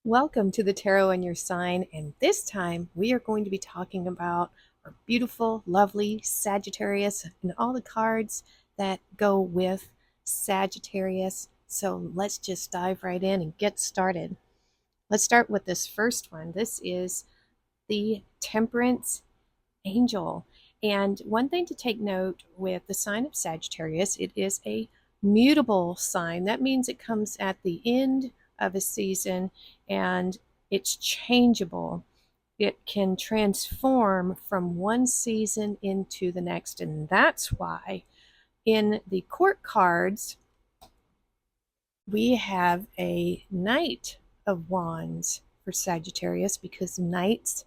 Welcome to the Tarot and Your Sign, and this time we are going to be talking about our beautiful, lovely Sagittarius and all the cards that go with Sagittarius. So let's just dive right in and get started. Let's start with this first one. This is the Temperance Angel. And one thing to take note with the sign of Sagittarius, it is a mutable sign. That means it comes at the end of a season and it's changeable. It can transform from one season into the next. And that's why in the court cards, we have a Knight of Wands for Sagittarius because knights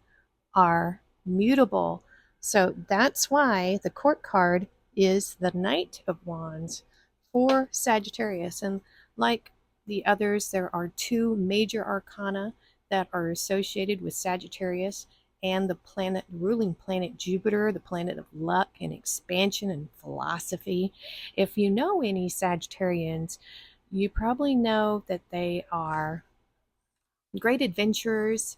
are mutable. So that's why the court card is the Knight of Wands for Sagittarius. And like the others, there are two major arcana that are associated with Sagittarius and the planet, ruling planet Jupiter, the planet of luck and expansion and philosophy. If you know any Sagittarians, you probably know that they are great adventurers,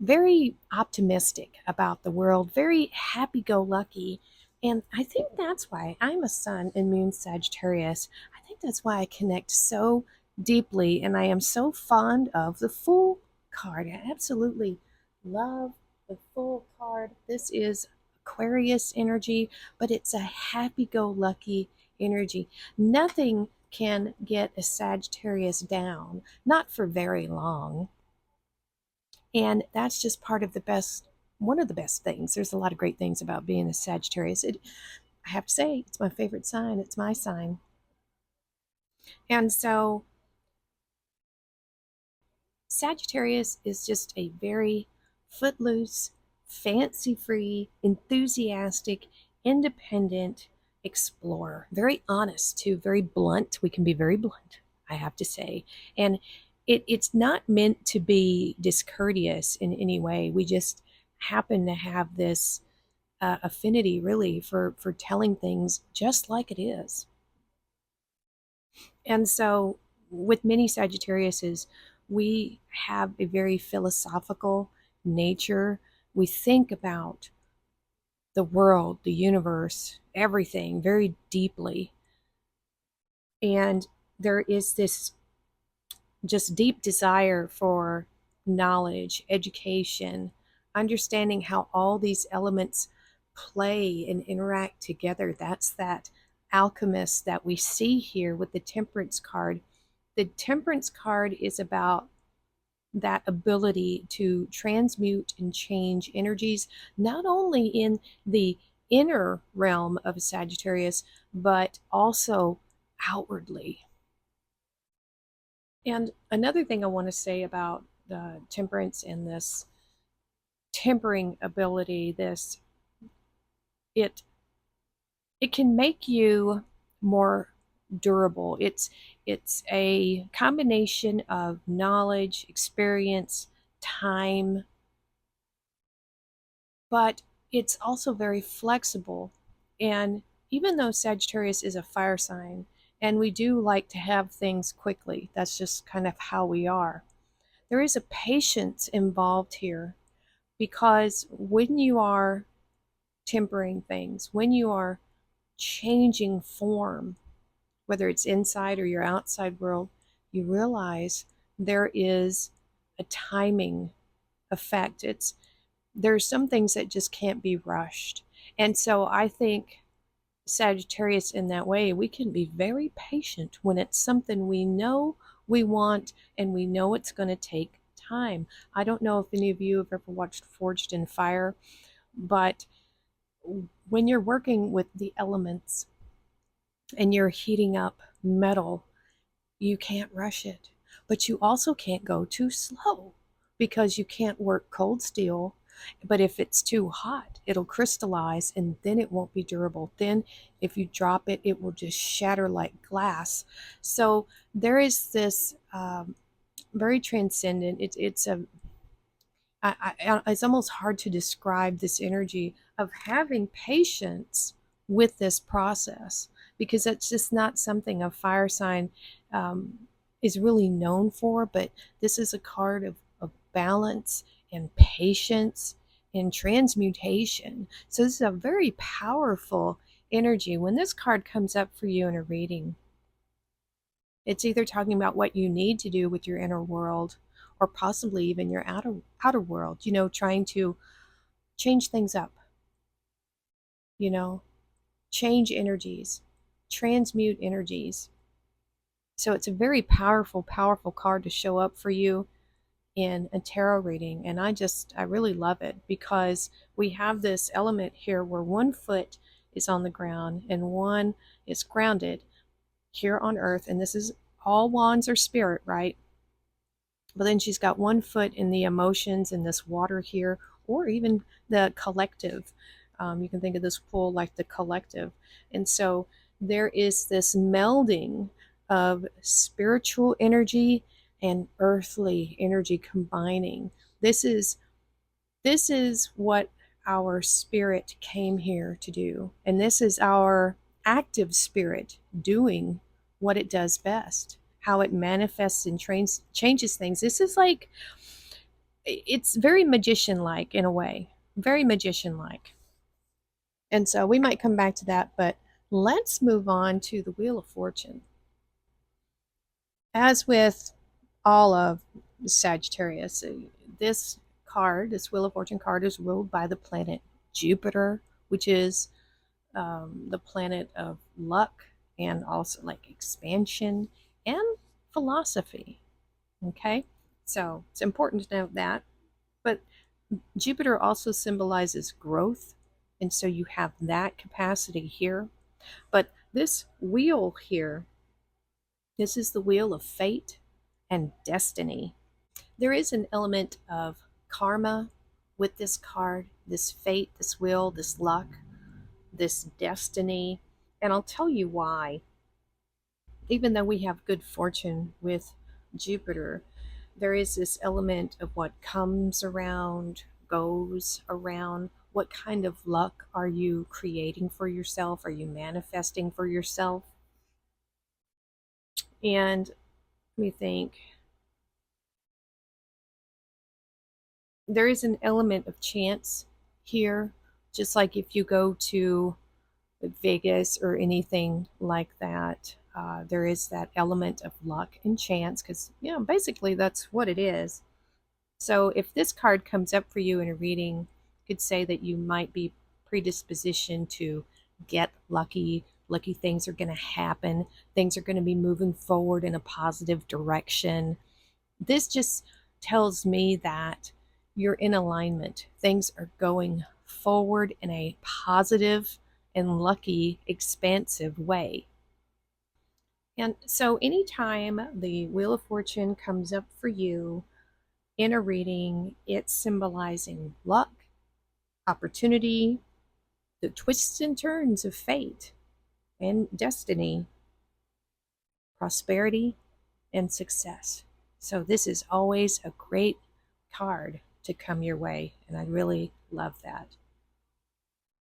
very optimistic about the world, very happy go lucky. And I think that's why I'm a Sun and Moon Sagittarius. I think that's why I connect so deeply and I am so fond of the Fool card. I absolutely love the Fool card. This is Aquarius energy, but it's a happy go lucky energy. Nothing can get a Sagittarius down, not for very long. And that's just part of the best, one of the best things. There's a lot of great things about being a Sagittarius. I have to say, it's my favorite sign. It's my sign. And so Sagittarius is just a very footloose, fancy free, enthusiastic, independent explorer. Very honest, too, very blunt. We can be very blunt, I have to say. And it's not meant to be discourteous in any way. We just happen to have this affinity, really, for telling things just like it is. And so, with many Sagittariuses, we have a very philosophical nature. We think about the world, the universe, everything very deeply. And there is this just deep desire for knowledge, education, understanding how all these elements play and interact together. That's that alchemist that we see here with the Temperance card. The Temperance card is about that ability to transmute and change energies, not only in the inner realm of Sagittarius, but also outwardly. And another thing I want to say about the temperance and this tempering ability, this it it can make you more durable. It's a combination of knowledge, experience, time, but it's also very flexible. And even though Sagittarius is a fire sign, and we do like to have things quickly, that's just kind of how we are. There is a patience involved here because when you are tempering things, when you are changing form, whether it's inside or your outside world, you realize there is a timing effect. There's some things that just can't be rushed. And so I think Sagittarius in that way, we can be very patient when it's something we know we want and we know it's going to take time. I don't know if any of you have ever watched Forged in Fire, but when you're working with the elements and you're heating up metal, you can't rush it, but you also can't go too slow because you can't work cold steel. But if it's too hot, it'll crystallize and then it won't be durable. Then, if you drop it, it will just shatter like glass. So, there is this very transcendent, it's almost hard to describe this energy of having patience with this process because it's just not something a fire sign um, is really known for, but this is a card of balance and patience and transmutation. So this is a very powerful energy. When this card comes up for you in a reading, it's either talking about what you need to do with your inner world or possibly even your outer world, trying to change things up, you know, change energies, transmute energies. So it's a very powerful, powerful card to show up for you in a tarot reading. And I really love it because we have this element here where one foot is on the ground and one is grounded here on earth. And this is all wands are spirit, right? But then she's got one foot in the emotions in this water here, or even the collective. You can think of this pool like the collective. And so there is this melding of spiritual energy and earthly energy combining. This is what our spirit came here to do. And this is our active spirit doing what it does best, how it manifests and changes things. This is like, it's very magician like in a way, very magician like. And so we might come back to that, but let's move on to the Wheel of Fortune. As with all of Sagittarius, this card, this Wheel of Fortune card, is ruled by the planet Jupiter, which is the planet of luck and also like expansion and philosophy. Okay, so it's important to note that. But Jupiter also symbolizes growth, and so you have that capacity here. But this wheel here, this is the wheel of fate and destiny. There is an element of karma with this card, this fate, this will, this luck, this destiny. And I'll tell you why. Even though we have good fortune with Jupiter, there is this element of what comes around, goes around. What kind of luck are you creating for yourself? Are you manifesting for yourself? And let me think. There is an element of chance here, just like if you go to Vegas or anything like that. There is that element of luck and chance because, basically that's what it is. So if this card comes up for you in a reading, you could say that you might be predispositioned to get lucky. Lucky things are going to happen. Things are going to be moving forward in a positive direction. This just tells me that you're in alignment. Things are going forward in a positive and lucky, expansive way. And so anytime the Wheel of Fortune comes up for you in a reading, it's symbolizing luck, opportunity, the twists and turns of fate and destiny, prosperity, and success. So this is always a great card to come your way, and I really love that.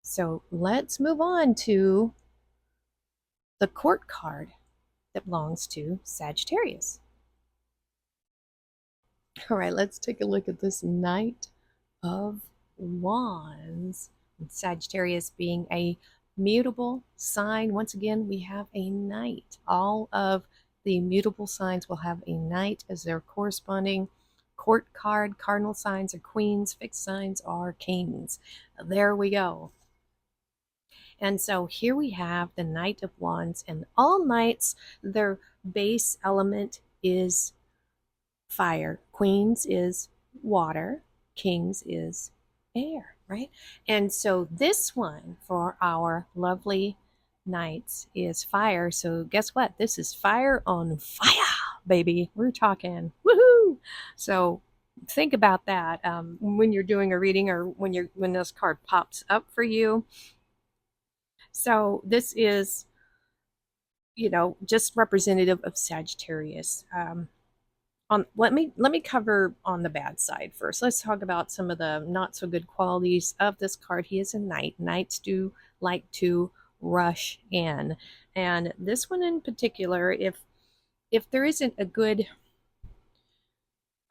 So let's move on to the Court card that belongs to Sagittarius. All right, let's take a look at this Knight of Wands. Sagittarius being a mutable sign. Once again, we have a knight. All of the mutable signs will have a knight as their corresponding court card. Cardinal signs are queens, fixed signs are kings. There we go. And so here we have the Knight of Wands, and all knights, their base element is fire. Queens is water, kings is air, right? And so this one for our lovely knights is fire. So guess what? This is fire on fire, baby. We're talking woohoo. So think about that when you're doing a reading or when this card pops up for you. So this is, just representative of Sagittarius. Let me cover on the bad side first. Let's talk about some of the not so good qualities of this card. He is a knight. Knights do like to rush in, and this one in particular, if if there isn't a good,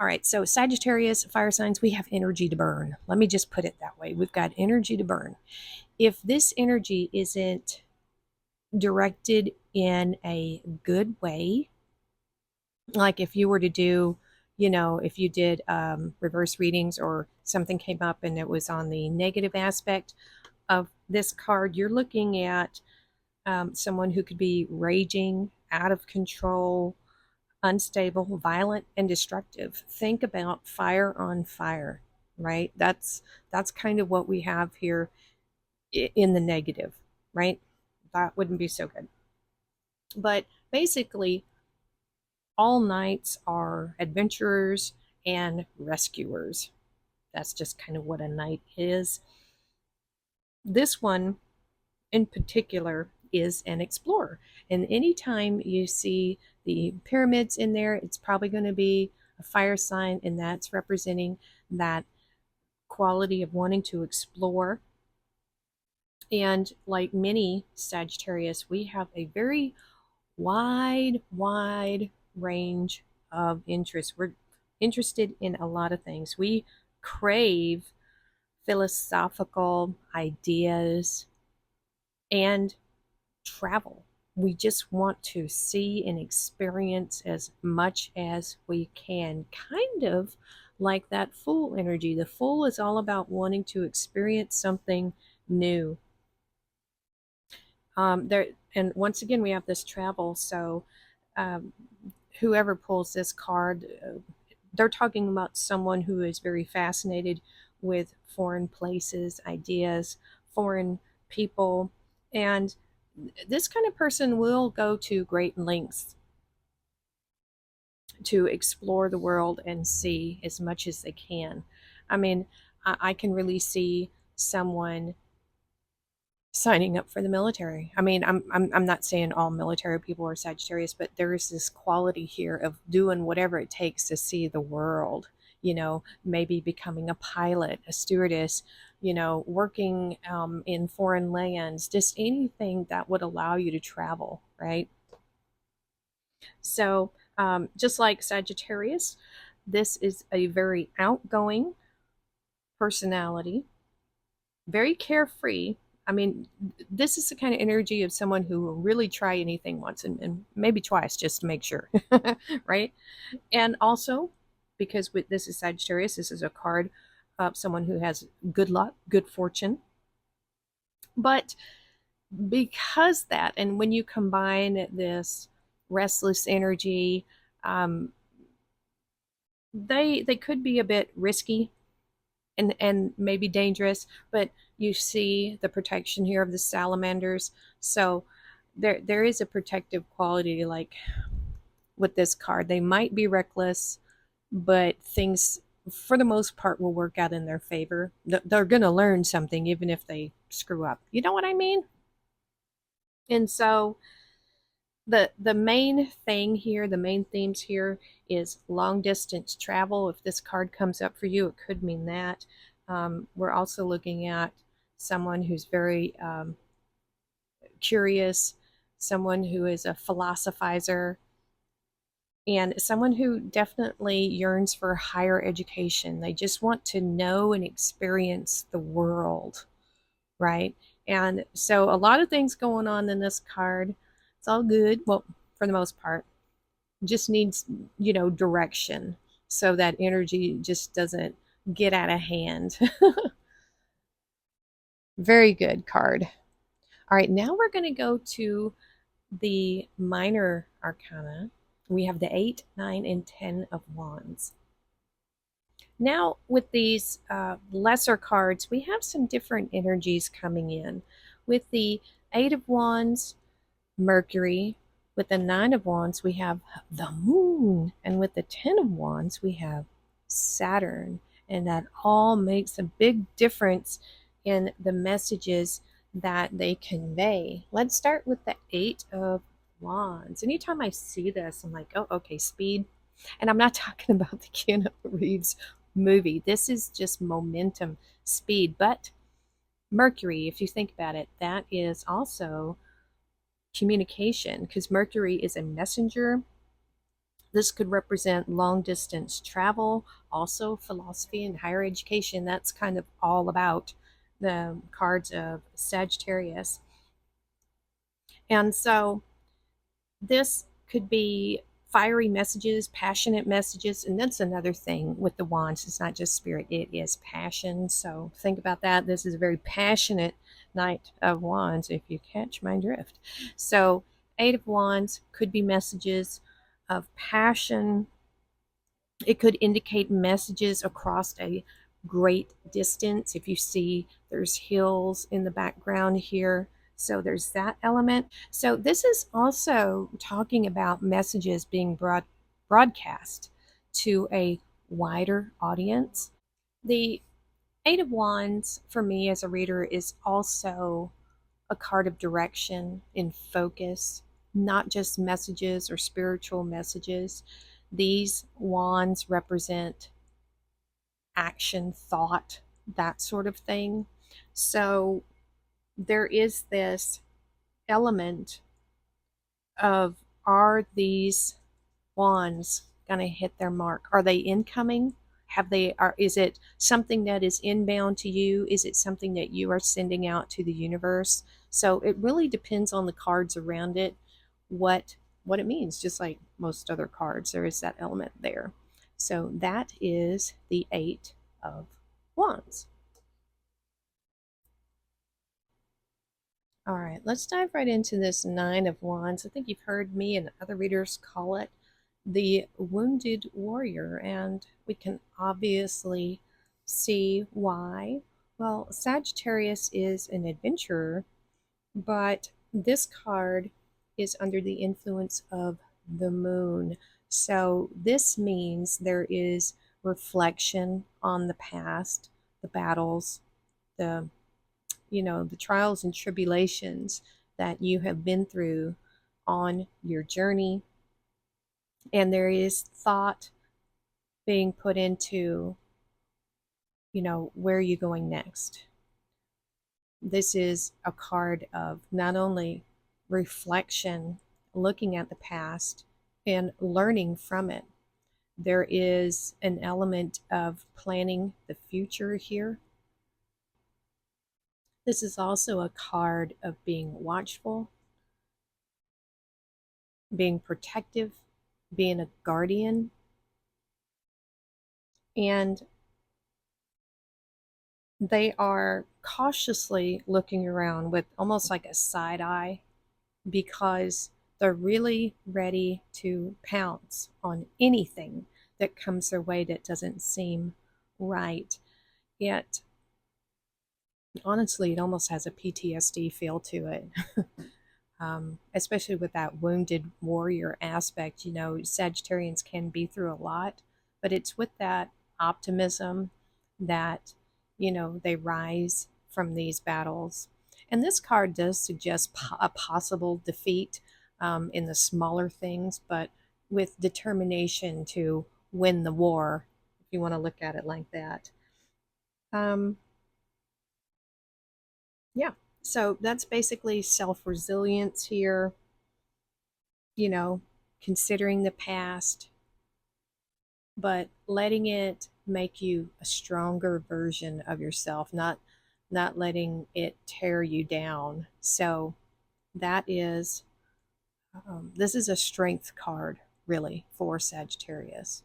all right, so Sagittarius, fire signs, we have energy to burn. Let me just put it that way. We've got energy to burn. If this energy isn't directed in a good way, like if you were to do, if you did reverse readings or something came up and it was on the negative aspect of this card, you're looking at someone who could be raging, out of control, unstable, violent, and destructive. Think about fire on fire, right? That's kind of what we have here in the negative, right? That wouldn't be so good. But basically, all knights are adventurers and rescuers. That's just kind of what a knight is. This one in particular is an explorer. And anytime you see the pyramids in there, it's probably going to be a fire sign, and that's representing that quality of wanting to explore. And like many Sagittarius, we have a very wide range of interests. We're interested in a lot of things. We crave philosophical ideas and travel. We just want to see and experience as much as we can, kind of like that Fool energy. The Fool is all about wanting to experience something new. There, and once again, we have this travel. So, um, whoever pulls this card, they're talking about someone who is very fascinated with foreign places, ideas, foreign people, and this kind of person will go to great lengths to explore the world and see as much as they can. I mean, I can really see someone signing up for the military. I mean, I'm not saying all military people are Sagittarius, but there is this quality here of doing whatever it takes to see the world. Maybe becoming a pilot, a stewardess, working in foreign lands, just anything that would allow you to travel, right? So, just like Sagittarius, this is a very outgoing personality, very carefree. I mean, this is the kind of energy of someone who will really try anything once and maybe twice just to make sure, right? And also, because this is Sagittarius, this is a card of someone who has good luck, good fortune. But because that, and when you combine this restless energy, um, they could be a bit risky and maybe dangerous, but you see the protection here of the salamanders. So there is a protective quality, like with this card. They might be reckless, but things for the most part will work out in their favor. They're going to learn something even if they screw up. You know what I mean? And so the main thing here, the main themes here is long distance travel. If this card comes up for you, it could mean that. We're also looking at someone who's very curious, someone who is a philosophizer, and someone who definitely yearns for higher education. They just want to know and experience the world, right? And so a lot of things going on in this card. It's all good. Well, for the most part, just needs, direction so that energy just doesn't get out of hand. Very good card. All right, now we're going to go to the minor arcana. We have the 8, 9, and 10 of wands. Now, with these lesser cards, we have some different energies coming in. With the 8 of wands, Mercury. With the 9 of wands, we have the moon. And with the 10 of wands, we have Saturn. And that all makes a big difference in the messages that they convey. Let's start with the 8 of wands. Anytime I see this, I'm like, oh, okay, speed. And I'm not talking about the Keanu Reeves movie. This is just momentum, speed. But Mercury, if you think about it, that is also communication, because Mercury is a messenger. This could represent long distance travel, also philosophy and higher education. That's kind of all about the cards of Sagittarius. And so this could be fiery messages, passionate messages, and that's another thing with the wands. It's not just spirit, it is passion. So think about that. This is a very passionate Knight of Wands, if you catch my drift. So, Eight of Wands could be messages of passion. It could indicate messages across a great distance. If you see, there's hills in the background here. So there's that element. So this is also talking about messages being broadcast to a wider audience. The Eight of Wands for me as a reader is also a card of direction and focus, not just messages or spiritual messages. These wands represent action, thought, that sort of thing. So there is this element of, are these wands going to hit their mark? Are they incoming? Is it something that is inbound to you? Is it something that you are sending out to the universe? So it really depends on the cards around it, what it means. Just like most other cards, there is that element there. So that is the Eight of Wands. All right, let's dive right into this Nine of Wands. I think you've heard me and other readers call it the Wounded Warrior, and we can obviously see why. Well, Sagittarius is an adventurer, but this card is under the influence of the moon. So this means there is reflection on the past, the battles, the the trials and tribulations that you have been through on your journey. And there is thought being put into, where are you going next? This is a card of not only reflection, looking at the past and learning from it. There is an element of planning the future here. This is also a card of being watchful, being protective, being a guardian. And they are cautiously looking around with almost like a side eye because they're really ready to pounce on anything that comes their way that doesn't seem right. Yet, honestly, it almost has a PTSD feel to it. Especially with that wounded warrior aspect. Sagittarians can be through a lot, but it's with that optimism that, they rise from these battles. And this card does suggest a possible defeat in the smaller things, but with determination to win the war, if you want to look at it like that. Um, yeah, so that's basically self resilience here, you know, considering the past, but letting it make you a stronger version of yourself, not letting it tear you down. So that is this is a strength card really for Sagittarius,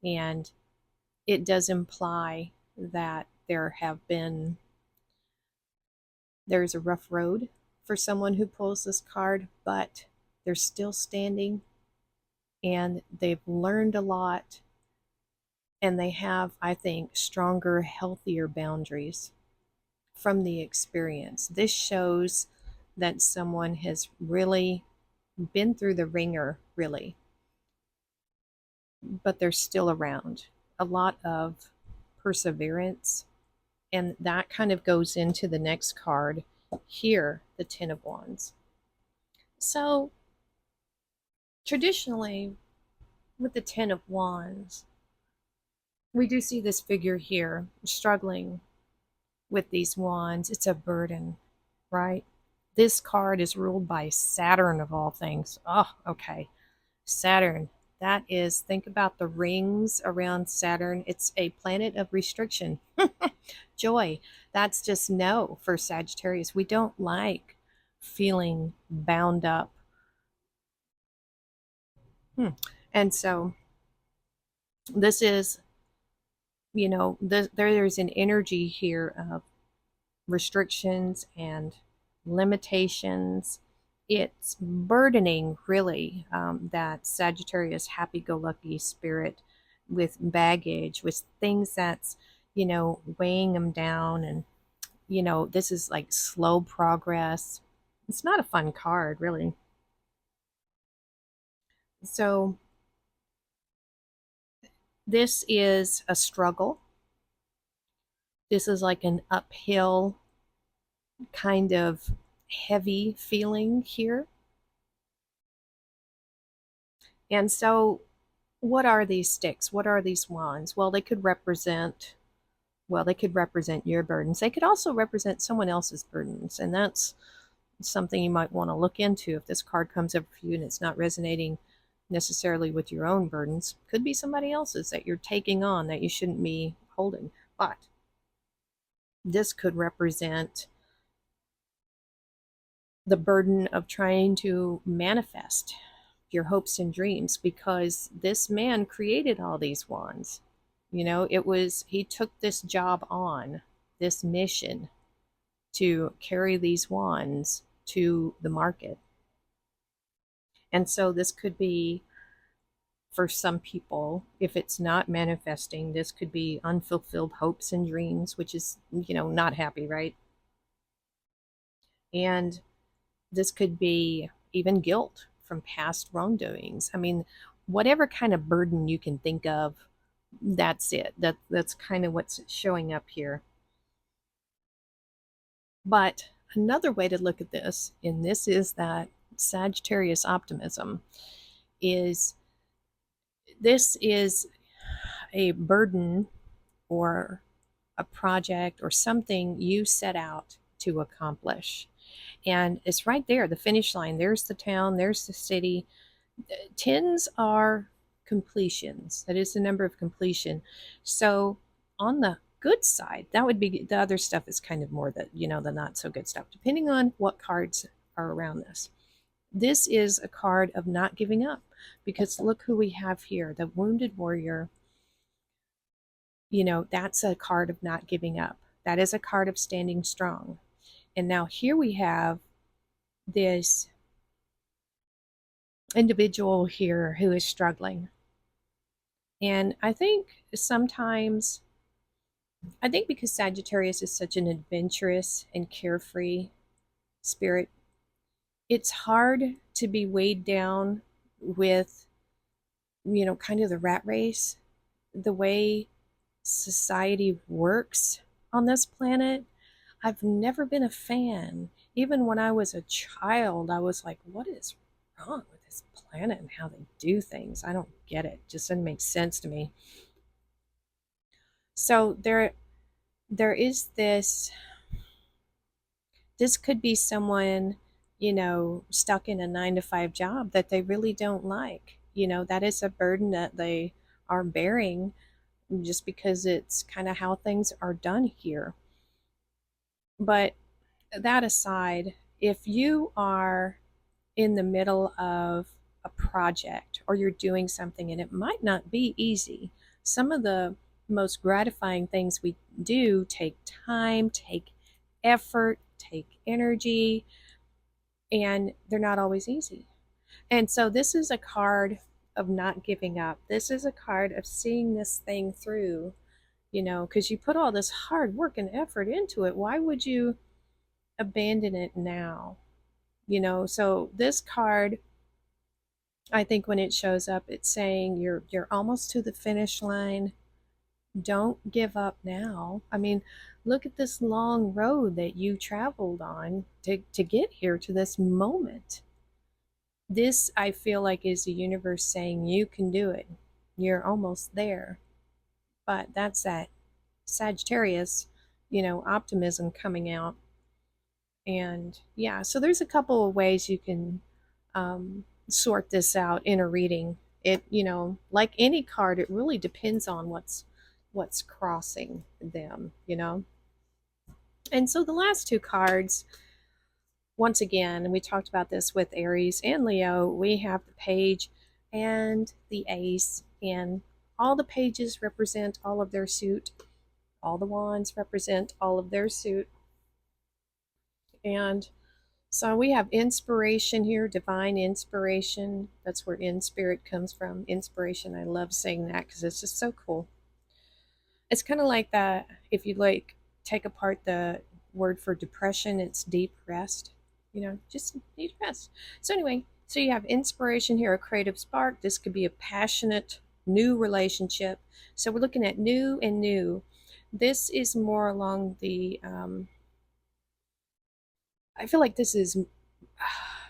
and it does imply that there's a rough road for someone who pulls this card, but they're still standing and they've learned a lot, and they have, I think, stronger, healthier boundaries from the experience. This shows that someone has really been through the ringer, really, but they're still around. A lot of perseverance, and that kind of goes into the next card here, the Ten of Wands. So, traditionally, with the Ten of Wands, we do see this figure here struggling with these wands. It's a burden, right? This card is ruled by Saturn of all things. Oh, okay. Saturn. That is, think about the rings around Saturn. It's a planet of restriction. Joy. That's just no for Sagittarius. We don't like feeling bound up. Hmm. And so this is, there's an energy here of restrictions and limitations. It's burdening, really, that Sagittarius happy go lucky spirit with baggage, with things that's, weighing them down. And, this is like slow progress. It's not a fun card, really. So, this is a struggle. This is like an uphill kind of heavy feeling here. And so, what are these sticks? What are these wands? Well, they could represent your burdens. They could also represent someone else's burdens, and that's something you might want to look into if this card comes up for you and it's not resonating necessarily with your own burdens. Could be somebody else's that you're taking on that you shouldn't be holding. But this could represent the burden of trying to manifest your hopes and dreams, because this man created all these wands. He took this job on, this mission to carry these wands to the market. And so this could be, for some people, if it's not manifesting, this could be unfulfilled hopes and dreams, which is, not happy, right? And this could be even guilt from past wrongdoings. I mean, whatever kind of burden you can think of, that's it. That's kind of what's showing up here. But another way to look at this, and this is that Sagittarius optimism, is this is a burden or a project or something you set out to accomplish. And it's right there, the finish line. There's the town, there's the city. Tens are completions. That is the number of completion. So on the good side, that would be, the other stuff is kind of more the not so good stuff, depending on what cards are around this. This is a card of not giving up, because look who we have here, the wounded warrior. That's a card of not giving up. That is a card of standing strong. And now here we have this individual here who is struggling. And I think because Sagittarius is such an adventurous and carefree spirit, it's hard to be weighed down with, kind of the rat race, the way society works on this planet. I've never been a fan. Even when I was a child, I was like, what is wrong with this planet and how they do things? I don't get it. Just doesn't make sense to me. So there is this could be someone, stuck in a 9 to 5 job that they really don't like. That is a burden that they are bearing just because it's kind of how things are done here. But that aside, if you are in the middle of a project or you're doing something and it might not be easy, some of the most gratifying things we do take time, take effort, take energy, and they're not always easy. And so this is a card of not giving up. This is a card of seeing this thing through, because you put all this hard work and effort into it. Why would you abandon it now? So this card, I think when it shows up, it's saying you're almost to the finish line. Don't give up now. I mean, look at this long road that you traveled on to get here to this moment. This, I feel like, is the universe saying you can do it. You're almost there. But that's that Sagittarius, optimism coming out. And yeah, so there's a couple of ways you can sort this out in a reading. It, like any card, it really depends on what's crossing them. And so the last two cards, once again, and we talked about this with Aries and Leo, we have the page and the ace, and all the pages represent all of their suit, all the wands represent all of their suit. And so we have inspiration here, divine inspiration. That's where in spirit comes from. Inspiration. I love saying that because it's just so cool. It's kind of like that. If you like take apart the word for depression, it's deep rest. Just need rest. So anyway, so you have inspiration here, a creative spark. This could be a passionate new relationship. So we're looking at new and new. This is more along the I feel like this is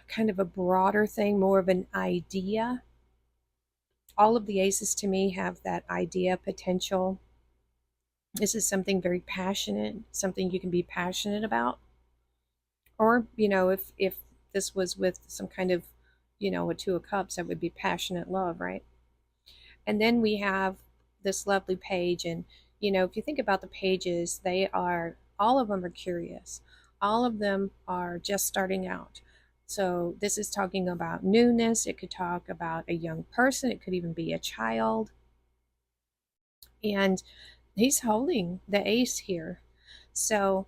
kind of a broader thing, more of an idea. All of the aces to me have that idea potential. This is something very passionate, something you can be passionate about. Or, if this was with some kind of, a two of cups, that would be passionate love, right? And then we have this lovely page. And, if you think about the pages, all of them are curious. All of them are just starting out. So this is talking about newness. It could talk about a young person. It could even be a child. And he's holding the ace here. So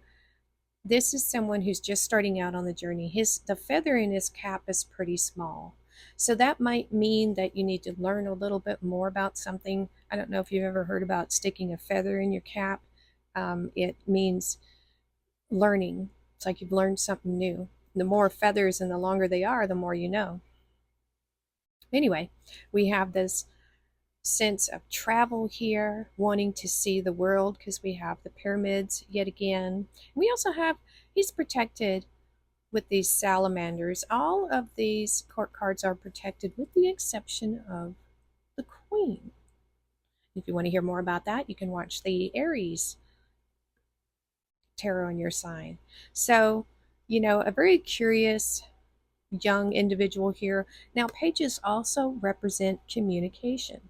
this is someone who's just starting out on the journey. The feather in his cap is pretty small. So that might mean that you need to learn a little bit more about something. I don't know if you've ever heard about sticking a feather in your cap. It means learning. It's like you've learned something new. The more feathers and the longer they are, the more you know. Anyway, we have this sense of travel here, wanting to see the world because we have the pyramids yet again. We also have, he's protected with these salamanders. All of these court cards are protected with the exception of the Queen. If you want to hear more about that, you can watch the Aries tarot in your sign. So, a very curious young individual here. Now, pages also represent communication.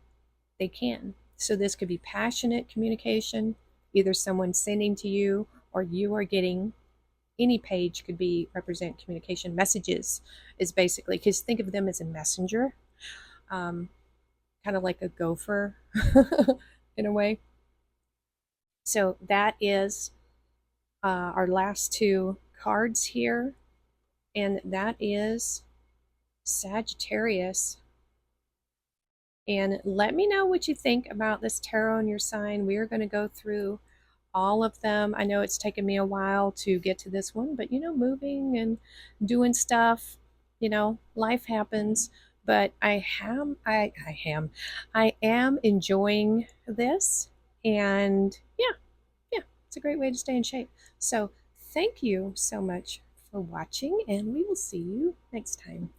They can. So this could be passionate communication, either someone sending to you or you are getting. Any page could be represent communication. Messages is basically, because think of them as a messenger, um, kind of like a gopher in a way. So that is our last two cards here, and that is Sagittarius. And let me know what you think about this tarot in your sign. We are going to go through all of them. I know it's taken me a while to get to this one, but moving and doing stuff, life happens. But I am enjoying this, and yeah, it's a great way to stay in shape. So thank you so much for watching, and we will see you next time.